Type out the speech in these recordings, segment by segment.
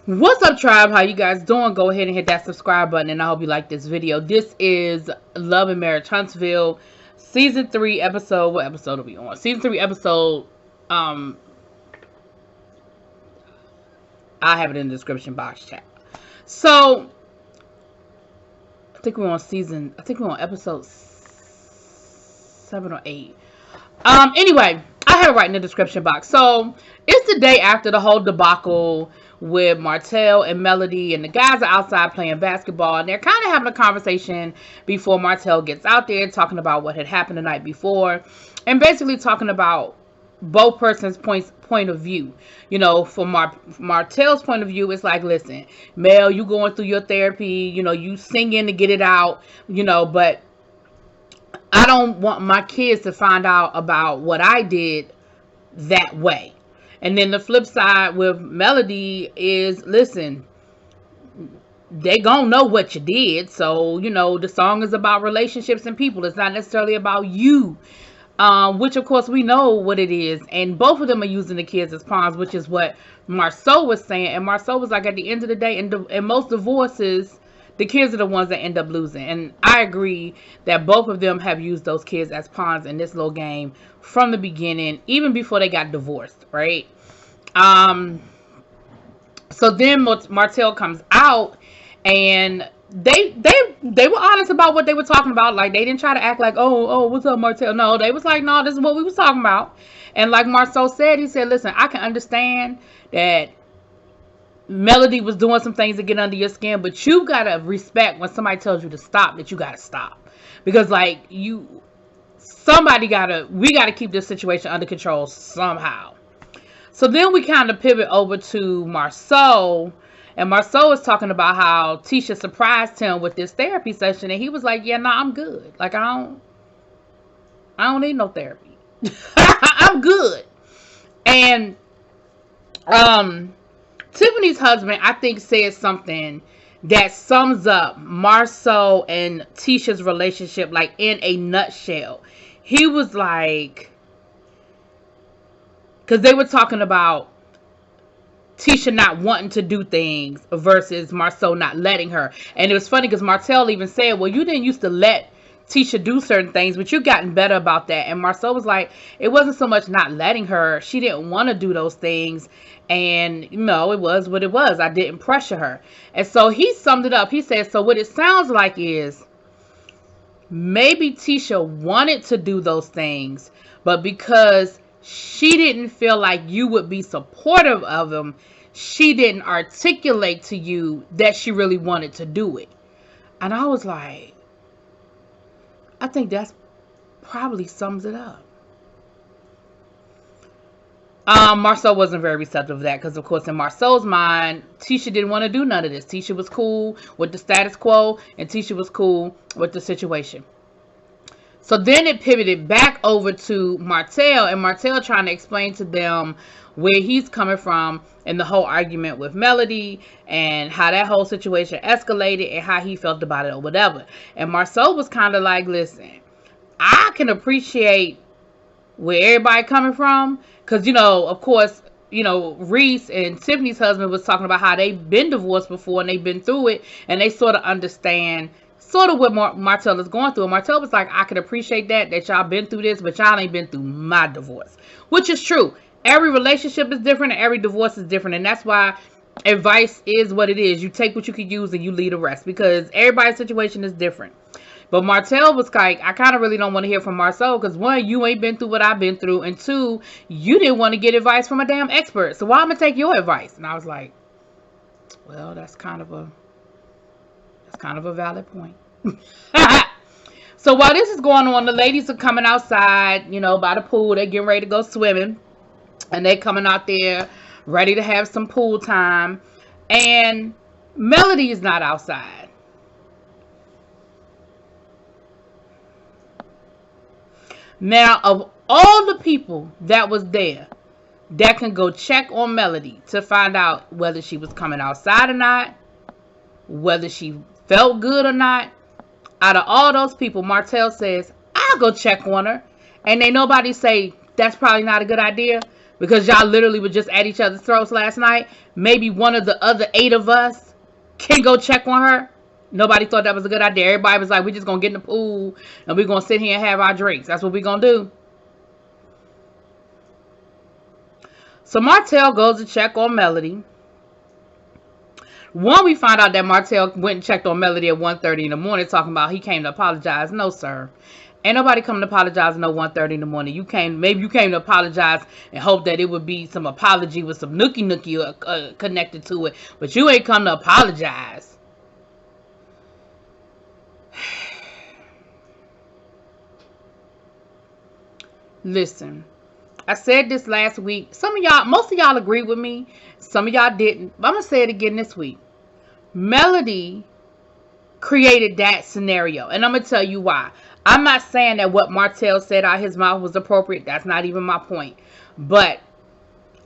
What's up, tribe? How you guys doing? Go ahead and hit that subscribe button, and I hope you like this video. This is Love and Marriage Huntsville, season 3 episode. What episode are we on? Season 3 episode. I have it in the description box, chat. So I think we're on episode 7 or 8. Anyway, I have it right in the description box. So it's the day after the whole debacle with Martell and Melody, and the guys are outside playing basketball, and they're kind of having a conversation before Martell gets out there, talking about what had happened the night before, and basically talking about both persons' point of view. You know, from Martell's point of view, it's like, listen, Mel, you going through your therapy, you know, you singing to get it out, you know, but I don't want my kids to find out about what I did that way. And then the flip side with Melody is, listen, they gonna know what you did. So, you know, the song is about relationships and people. It's not necessarily about you. Which, of course, we know what it is. And both of them are using the kids as pawns, which is what Marceau was saying. And Marceau was like, at the end of the day, in most divorces, the kids are the ones that end up losing. And I agree that both of them have used those kids as pawns in this little game from the beginning, even before they got divorced, right? So then Martell comes out, and they were honest about what they were talking about. Like, they didn't try to act like, oh, what's up, Martell? No, they was like, no, this is what we was talking about. And like Marceau said, he said, listen, I can understand that Melody was doing some things to get under your skin, but you gotta respect when somebody tells you to stop, that you gotta stop. Because like, we gotta keep this situation under control somehow. So then we kind of pivot over to Marceau, and Marceau is talking about how Tisha surprised him with this therapy session, and he was like, yeah, I'm good. Like, I don't need no therapy. I'm good. And Tiffany's husband, I think, said something that sums up Marceau and Tisha's relationship, like, in a nutshell. He was like, because they were talking about Tisha not wanting to do things versus Marceau not letting her. And it was funny because Martell even said, well, you didn't used to let Tisha do certain things, but you've gotten better about that. And Marceau was like, it wasn't so much not letting her. She didn't want to do those things. And, you know, it was what it was. I didn't pressure her. And so he summed it up. He said, so what it sounds like is maybe Tisha wanted to do those things, but because she didn't feel like you would be supportive of them, she didn't articulate to you that she really wanted to do it. And I was like, I think that's probably sums it up. Marceau wasn't very receptive of that because, of course, in Marceau's mind, Tisha didn't want to do none of this. Tisha was cool with the status quo, and Tisha was cool with the situation. So then it pivoted back over to Martell, and Martell trying to explain to them where he's coming from in the whole argument with Melody and how that whole situation escalated and how he felt about it or whatever. And Marceau was kind of like, listen, I can appreciate where everybody coming from because, you know, of course, you know, Reese and Tiffany's husband was talking about how they've been divorced before and they've been through it, and they sort of understand sort of what Martell is going through. And Martell was like, I can appreciate that y'all been through this, but y'all ain't been through my divorce. Which is true. Every relationship is different and every divorce is different. And that's why advice is what it is. You take what you can use and you leave the rest. Because everybody's situation is different. But Martell was like, I kind of really don't want to hear from Marceau. Because one, you ain't been through what I've been through. And two, you didn't want to get advice from a damn expert. So why am I going to take your advice? And I was like, well, that's kind of a valid point. So while this is going on, the ladies are coming outside, you know, by the pool. They're getting ready to go swimming, and they coming out there ready to have some pool time, and Melody is not outside. Now, of all the people that was there that can go check on Melody to find out whether she was coming outside or not, whether she felt good or not, out of all those people, Martell says, I'll go check on her. And they nobody say, that's probably not a good idea. because y'all literally were just at each other's throats last night. Maybe one of the other 8 of us can go check on her. Nobody thought that was a good idea. Everybody was like, we're just going to get in the pool and we're going to sit here and have our drinks. That's what we're going to do. So Martell goes to check on Melody. One, we find out that Martell went and checked on Melody at 1:30 in the morning talking about he came to apologize. No, sir. Ain't nobody coming to apologize at 1:30 in the morning. Maybe you came to apologize and hope that it would be some apology with some nookie connected to it. But you ain't come to apologize. Listen, I said this last week. Most of y'all agreed with me. Some of y'all didn't. But I'm going to say it again this week. Melody created that scenario. And I'm going to tell you why. I'm not saying that what Martell said out his mouth was appropriate. That's not even my point. But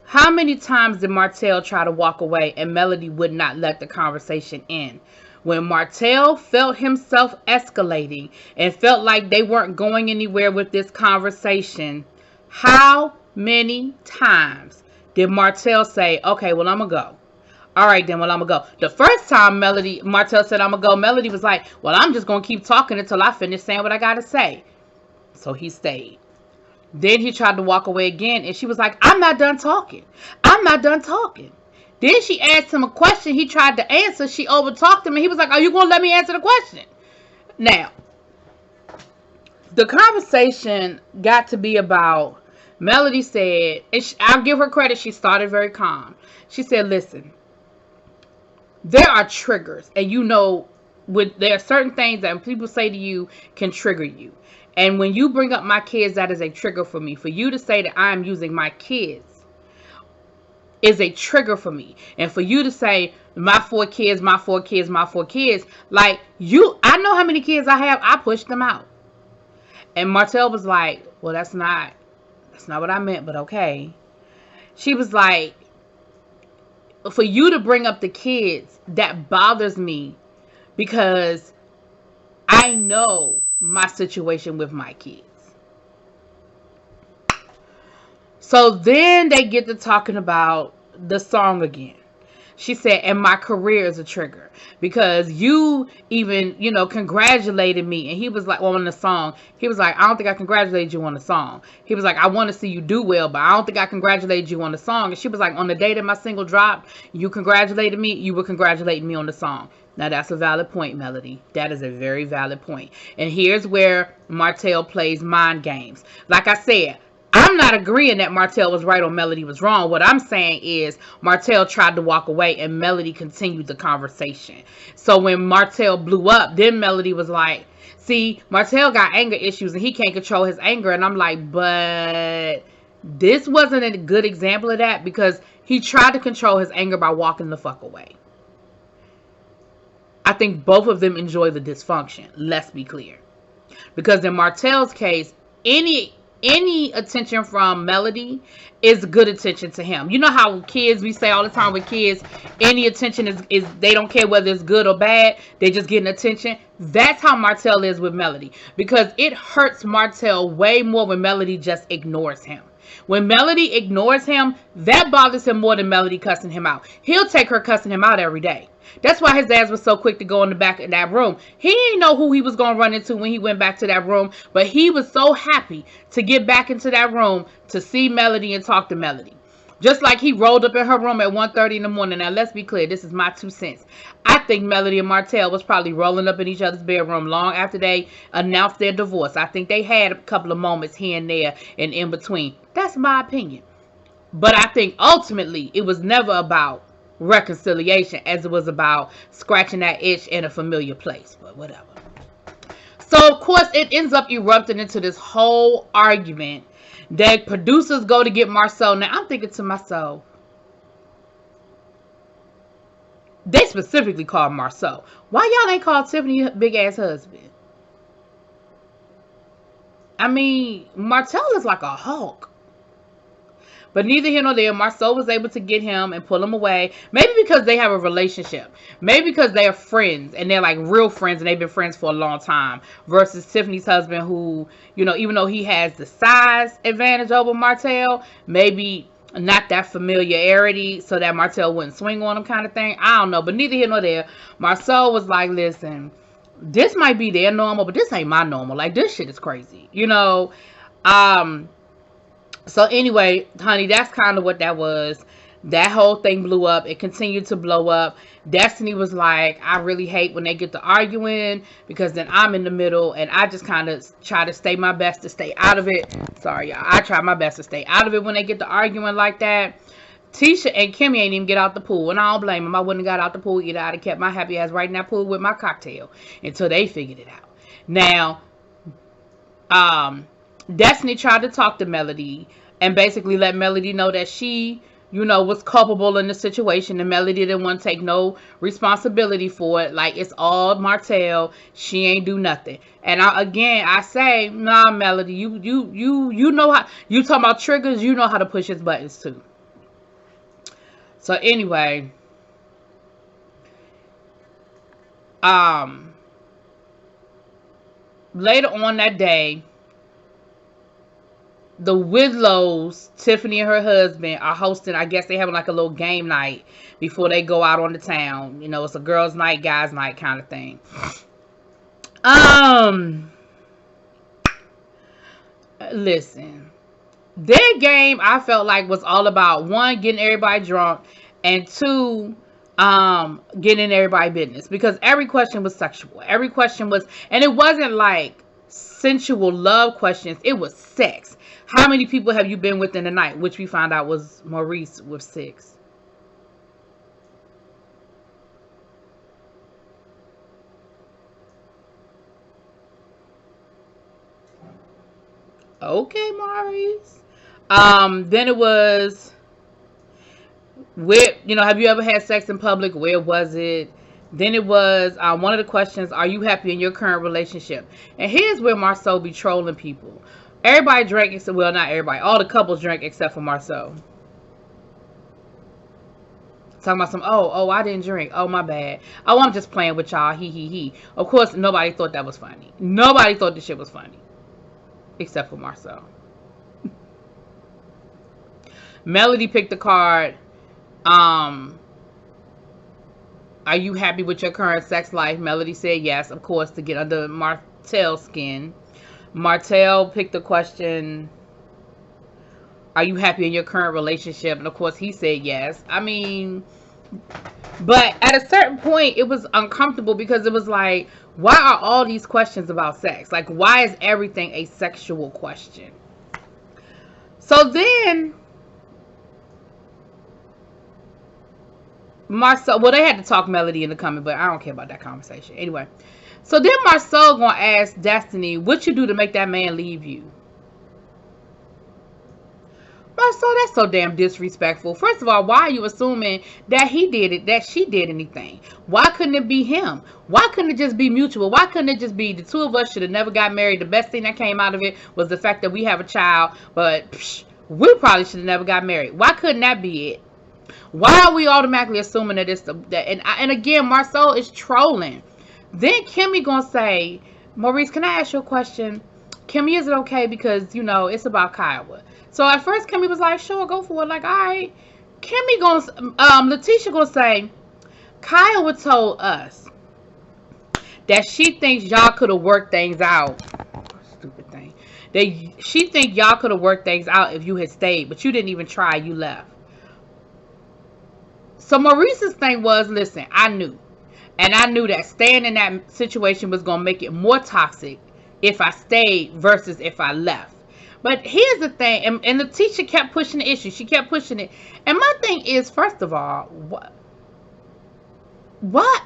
how many times did Martell try to walk away and Melody would not let the conversation end? When Martell felt himself escalating and felt like they weren't going anywhere with this conversation, how many times did Martell say, okay, well, I'm going to go? All right, then, well, I'm going to go. The first time Martell said, I'm going to go, Melody was like, well, I'm just going to keep talking until I finish saying what I got to say. So he stayed. Then he tried to walk away again, and she was like, I'm not done talking. I'm not done talking. Then she asked him a question. He tried to answer. She overtalked him, and he was like, are you going to let me answer the question? Now, the conversation got to be about, Melody said, and I'll give her credit, she started very calm. She said, listen, there are triggers, and there are certain things that people say to you can trigger you. And when you bring up my kids, that is a trigger for me. For you to say that I am using my kids is a trigger for me. And for you to say my 4 kids, my 4 kids, my 4 kids, like I know how many kids I have. I pushed them out. And Martell was like, well, that's not what I meant, but okay. She was like, for you to bring up the kids, that bothers me because I know my situation with my kids. So then they get to talking about the song again. She said, and my career is a trigger because you even, congratulated me. And he was like, well, on the song, he was like, I don't think I congratulated you on the song. He was like, I want to see you do well, but I don't think I congratulated you on the song. And she was like, on the day that my single dropped, you congratulated me. You were congratulating me on the song. Now, that's a valid point, Melody. That is a very valid point. And here's where Martell plays mind games. Like I said, I'm not agreeing that Martell was right or Melody was wrong. What I'm saying is Martell tried to walk away and Melody continued the conversation. So when Martell blew up, then Melody was like, see, Martell got anger issues and he can't control his anger. And I'm like, but this wasn't a good example of that because he tried to control his anger by walking the fuck away. I think both of them enjoy the dysfunction. Let's be clear. Because in Martell's case, any attention from Melody is good attention to him. You know how kids, we say all the time with kids, any attention is they don't care whether it's good or bad. They just getting attention. That's how Martell is with Melody. Because it hurts Martell way more when Melody just ignores him. When Melody ignores him, that bothers him more than Melody cussing him out. He'll take her cussing him out every day. That's why his ass was so quick to go in the back of that room. He didn't know who he was going to run into when he went back to that room. But he was so happy to get back into that room to see Melody and talk to Melody. Just like he rolled up in her room at 1:30 in the morning. Now, let's be clear. This is my 2 cents. I think Melody and Martell was probably rolling up in each other's bedroom long after they announced their divorce. I think they had a couple of moments here and there and in between. That's my opinion. But I think ultimately it was never about reconciliation as it was about scratching that itch in a familiar place. But whatever. So, of course, it ends up erupting into this whole argument that producers go to get Marcel. Now, I'm thinking to myself, they specifically called Marcel. Why y'all ain't called Tiffany big-ass husband? I mean, Martell is like a Hulk. But neither here nor there, Marcel was able to get him and pull him away. Maybe because they have a relationship. Maybe because they are friends and they're like real friends and they've been friends for a long time. Versus Tiffany's husband who, even though he has the size advantage over Martell, maybe not that familiarity so that Martell wouldn't swing on him kind of thing. I don't know, but neither here nor there. Marcel was like, listen, this might be their normal, but this ain't my normal. Like, this shit is crazy, you know? So anyway, honey, that's kind of what that was. That whole thing blew up. It continued to blow up. Destiny was like, I really hate when they get to arguing because then I'm in the middle and I just kind of try to stay my best to stay out of it. Sorry, y'all. I try my best to stay out of it when they get to arguing like that. Tisha and Kimmy ain't even get out the pool, and I don't blame them. I wouldn't have got out the pool either. I'd have kept my happy ass right in that pool with my cocktail until they figured it out. Now, Destiny tried to talk to Melody and basically let Melody know that she, you know, was culpable in the situation, and Melody didn't want to take no responsibility for it. Like, it's all Martell. She ain't do nothing. And I say, nah, Melody, you know how, you talking about triggers, you know how to push his buttons too. So anyway, later on that day, the Widlows, Tiffany and her husband, are hosting, I guess they having like a little game night before they go out on the town. You know, it's a girls' night, guys' night kind of thing. Listen, their game, I felt like, was all about, one, getting everybody drunk, and two, getting in everybody's business. Because every question was sexual. Every question was, and it wasn't like sensual love questions. It was sex. How many people have you been with in the night? Which we found out was Maurice with 6. Okay, Maurice. Then it was, where, you know, have you ever had sex in public? Where was it? Then it was, one of the questions, are you happy in your current relationship? And here's where Marceau be trolling people. Everybody drank, except, well, not everybody. All the couples drank except for Marceau. Talking about some, oh, I didn't drink. Oh, my bad. Oh, I'm just playing with y'all. He. Of course, nobody thought that was funny. Nobody thought this shit was funny. Except for Marceau. Melody picked the card. Are you happy with your current sex life? Melody said yes, of course, to get under Martell's skin. Martell picked the question, are you happy in your current relationship? And of course he said yes. I mean, but at a certain point it was uncomfortable because it was like, why are all these questions about sex? Like, why is everything a sexual question? So then Marceau, well, they had to talk Melody into coming, but I don't care about that conversation. Anyway, so then Marceau gonna ask Destiny, what you do to make that man leave you? Marceau, that's so damn disrespectful. First of all, why are you assuming that he did it, that she did anything? Why couldn't it be him? Why couldn't it just be mutual? Why couldn't it just be the two of us should have never got married? The best thing that came out of it was the fact that we have a child, but we probably should have never got married. Why couldn't that be it? Why are we automatically assuming that it's and again, Marceau is trolling. Then Kimmy gonna say, Maurice, can I ask you a question? Kimmy, is it okay? Because, you know, it's about Kiowa. So at first Kimmy was like, sure, go for it. Like, all right. Kimmy gonna, Letitia gonna say, Kiowa told us that she thinks y'all could have worked things out. Stupid thing. That she think y'all could have worked things out if you had stayed, but you didn't even try. You left. So Maurice's thing was, listen, I knew. And I knew that staying in that situation was going to make it more toxic if I stayed versus if I left. But here's the thing. And the teacher kept pushing the issue. She kept pushing it. And my thing is, first of all, what?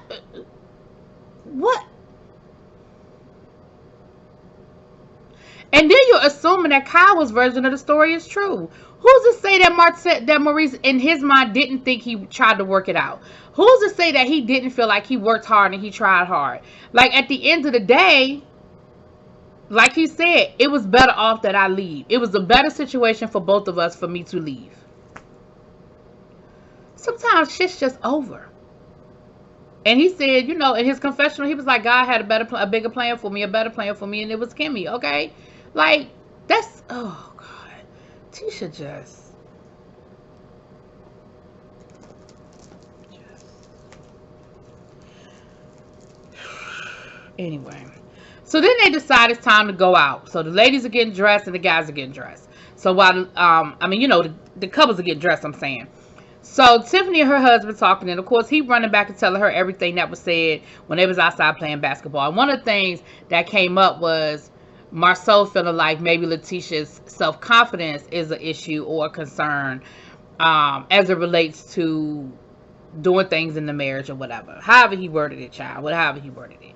And then you're assuming that Kyle's version of the story is true. Who's to say that Maurice, in his mind, didn't think he tried to work it out? Who's to say that he didn't feel like he worked hard and he tried hard? Like, at the end of the day, like he said, it was better off that I leave. It was a better situation for both of us for me to leave. Sometimes shit's just over. And he said, you know, in his confessional, he was like, God had a bigger plan for me, a better plan for me, and it was Kimmy, okay? Like, that's, oh, God. Tisha just, Anyway. So then they decide it's time to go out. So the ladies are getting dressed and the guys are getting dressed. So while, the couples are getting dressed, I'm saying. So Tiffany and her husband talking, and of course he running back and telling her everything that was said when they was outside playing basketball. And one of the things that came up was Marceau feeling like maybe Letitia's self-confidence is an issue or a concern as it relates to doing things in the marriage or whatever. However he worded it, child. However he worded it.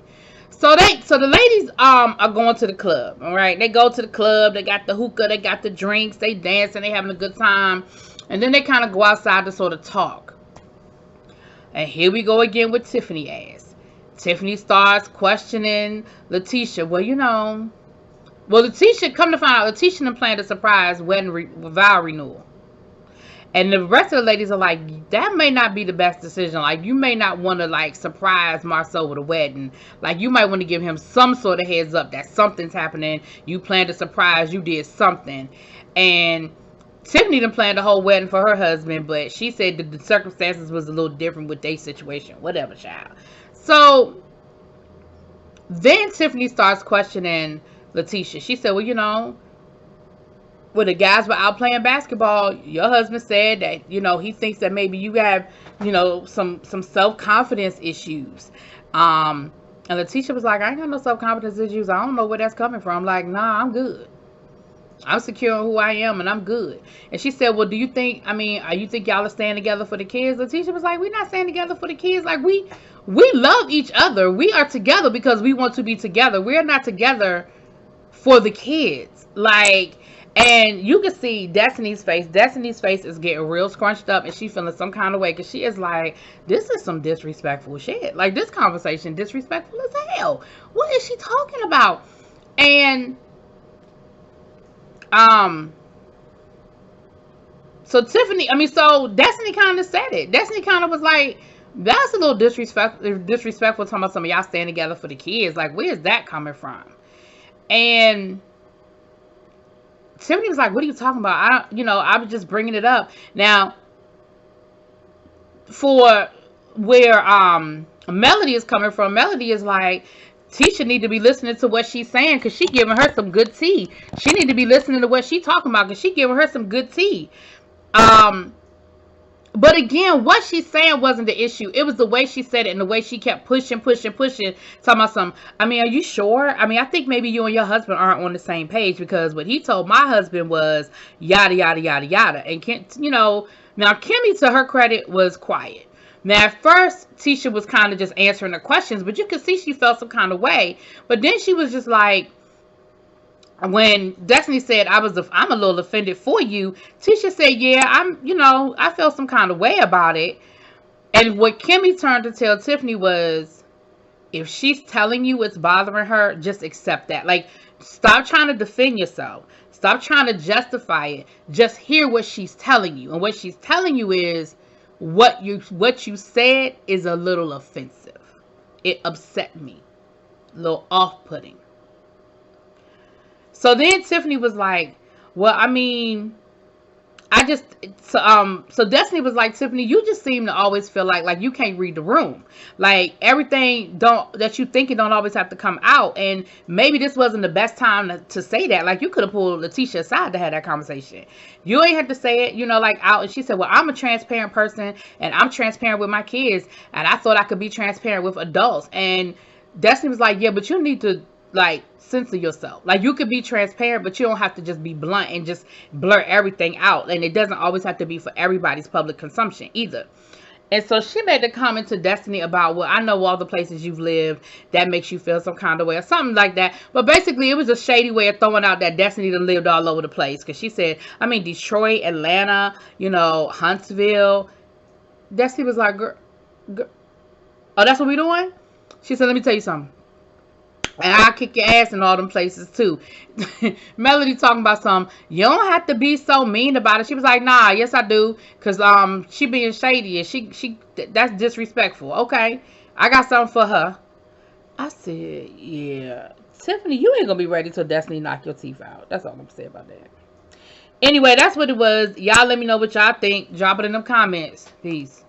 So the ladies are going to the club. All right, they go to the club. They got the hookah. They got the drinks. They dancing. They having a good time. And then they kind of go outside to sort of talk. And here we go again with Tiffany ass. Tiffany starts questioning Letitia. Letitia, come to find out, Letitia done planned a surprise wedding vow renewal. And the rest of the ladies are like, that may not be the best decision. Like, you may not want to, like, surprise Marceau with a wedding. Like, you might want to give him some sort of heads up that something's happening. You planned a surprise. You did something. And Tiffany done planned the whole wedding for her husband, but she said that the circumstances was a little different with their situation. Whatever, child. So, then Tiffany starts questioning Letitia. She said, when the guys were out playing basketball, your husband said that, he thinks that maybe you have, some self-confidence issues. And Letitia was like, I ain't got no self-confidence issues. I don't know where that's coming from. I'm like, nah, I'm good. I'm secure in who I am and I'm good. And she said, well, do you think y'all are staying together for the kids? Letitia was like, we're not staying together for the kids. Like, we love each other. We are together because we want to be together. We're not together for the kids. Like, and you can see Destiny's face. Destiny's face is getting real scrunched up and she feeling some kind of way because she is like, this is some disrespectful shit. Like, this conversation disrespectful as hell. What is she talking about? And so Destiny kind of said it. Destiny kind of was like, that's a little disrespectful talking about some of y'all staying together for the kids. Like, where is that coming from? And Tiffany was like, what are you talking about? I was just bringing it up. Now, for where Melody is coming from, Melody is like, Tisha need to be listening to what she's saying because she giving her some good tea. She need to be listening to what she talking about because she giving her some good tea. But again, what she's saying wasn't the issue. It was the way she said it and the way she kept pushing, talking about something. Are you sure? I think maybe you and your husband aren't on the same page because what he told my husband was yada, yada, yada, yada. And, now Kimmy, to her credit, was quiet. Now, at first, Tisha was kind of just answering the questions, but you could see she felt some kind of way. But then she was just like, when Destiny said, I'm a little offended for you, Tisha said, yeah, I felt some kind of way about it. And what Kimmy turned to tell Tiffany was, if she's telling you it's bothering her, just accept that. Like, stop trying to defend yourself. Stop trying to justify it. Just hear what she's telling you. And what she's telling you is, what you said is a little offensive. It upset me. A little off-putting. So then Tiffany was like, well, so Destiny was like, Tiffany, you just seem to always feel like you can't read the room. Like, everything that you think it don't always have to come out. And maybe this wasn't the best time to say that. Like, you could have pulled Letitia aside to have that conversation. You ain't have to say it, out. And she said, well, I'm a transparent person and I'm transparent with my kids. And I thought I could be transparent with adults. And Destiny was like, yeah, but you need to, censor yourself. Like, you could be transparent, but you don't have to just be blunt and just blur everything out. And it doesn't always have to be for everybody's public consumption either. And so she made the comment to Destiny about, well, I know all the places you've lived that makes you feel some kind of way or something like that. But basically, it was a shady way of throwing out that Destiny done lived all over the place. Because she said, Detroit, Atlanta, Huntsville. Destiny was like, girl, oh, that's what we doing? She said, let me tell you something. And I'll kick your ass in all them places too. Melody talking about something. You don't have to be so mean about it. She was like, nah, yes I do. Cause she being shady and that's disrespectful. Okay. I got something for her. I said, yeah. Tiffany, you ain't gonna be ready till Destiny knock your teeth out. That's all I'm gonna say about that. Anyway, that's what it was. Y'all let me know what y'all think. Drop it in them comments. Peace.